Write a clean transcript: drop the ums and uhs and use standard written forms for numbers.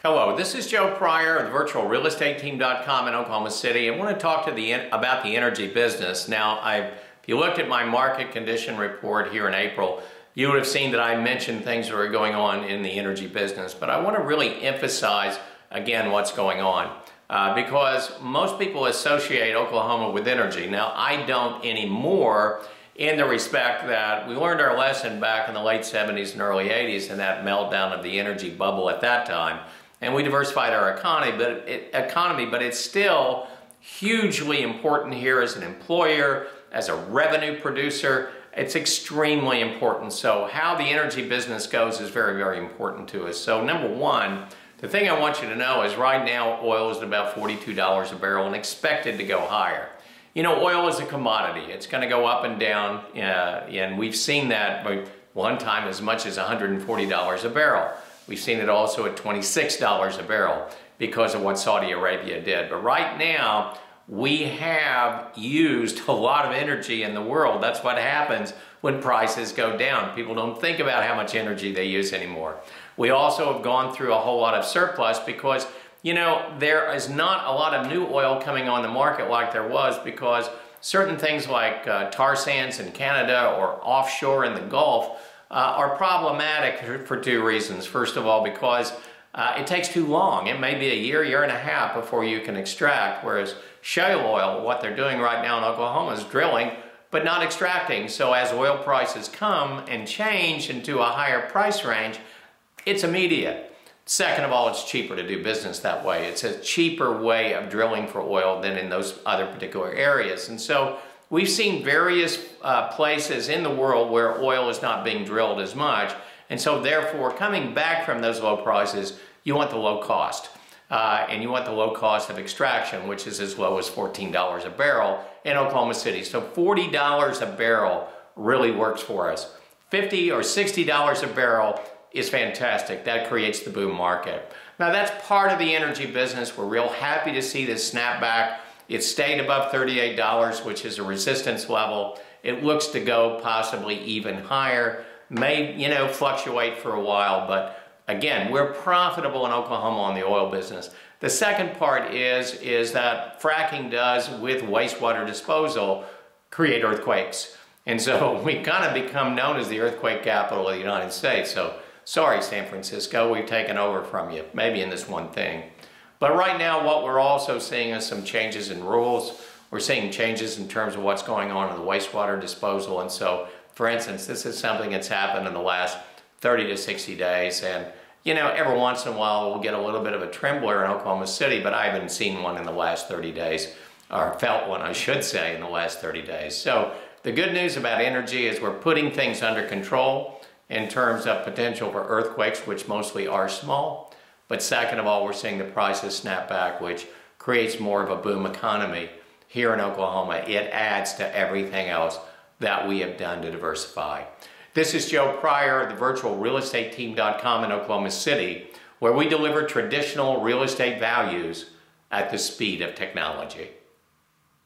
Hello, this is Joe Pryor of the virtualrealestateteam.com in Oklahoma City. I want to talk to about the energy business. Now, if you looked at my market condition report here in April, you would have seen that I mentioned things that are going on in the energy business. But I want to really emphasize, again, what's going on. Because most people associate Oklahoma with energy. Now, I don't anymore, in the respect that we learned our lesson back in the late 70s and early 80s in that meltdown of the energy bubble at that time. And we diversified our economy, but it's still hugely important here as an employer, as a revenue producer. It's extremely important. So how the energy business goes is very, very important to us. So number one, the thing I want you to know is right now oil is at about $42 a barrel and expected to go higher. You know, oil is a commodity. It's going to go up and down, and we've seen that one time as much as $140 a barrel. We've seen it also at $26 a barrel because of what Saudi Arabia did. But right now, we have used a lot of energy in the world. That's what happens when prices go down. People don't think about how much energy they use anymore. We also have gone through a whole lot of surplus because, you know, there is not a lot of new oil coming on the market like there was because certain things like tar sands in Canada or offshore in the Gulf are problematic for two reasons. First of all, because it takes too long. It may be a year, year and a half before you can extract, whereas shale oil, what they're doing right now in Oklahoma is drilling, but not extracting. So as oil prices come and change into a higher price range, it's immediate. Second of all, it's cheaper to do business that way. It's a cheaper way of drilling for oil than in those other particular areas. And so we've seen various places in the world where oil is not being drilled as much. And so therefore, coming back from those low prices, you want the low cost. And you want the low cost of extraction, which is as low as $14 a barrel in Oklahoma City. So $40 a barrel really works for us. $50 or $60 a barrel is fantastic. That creates the boom market. Now that's part of the energy business. We're real happy to see this snapback. It stayed above $38, which is a resistance level. It looks to go possibly even higher. May, you know, fluctuate for a while, but again, we're profitable in Oklahoma on the oil business. The second part is that fracking does, with wastewater disposal, create earthquakes. And so we kind of become known as the earthquake capital of the United States. So sorry, San Francisco, we've taken over from you, maybe in this one thing. But right now, what we're also seeing is some changes in rules. We're seeing changes in terms of what's going on in the wastewater disposal. And so, for instance, this is something that's happened in the last 30 to 60 days. And, you know, every once in a while, we'll get a little bit of a trembler in Oklahoma City, but I haven't seen one in the last 30 days, or felt one, I should say, in the last 30 days. So the good news about energy is we're putting things under control in terms of potential for earthquakes, which mostly are small. But second of all, we're seeing the prices snap back, which creates more of a boom economy here in Oklahoma. It adds to everything else that we have done to diversify. This is Joe Pryor, the virtualrealestateteam.com in Oklahoma City, where we deliver traditional real estate values at the speed of technology.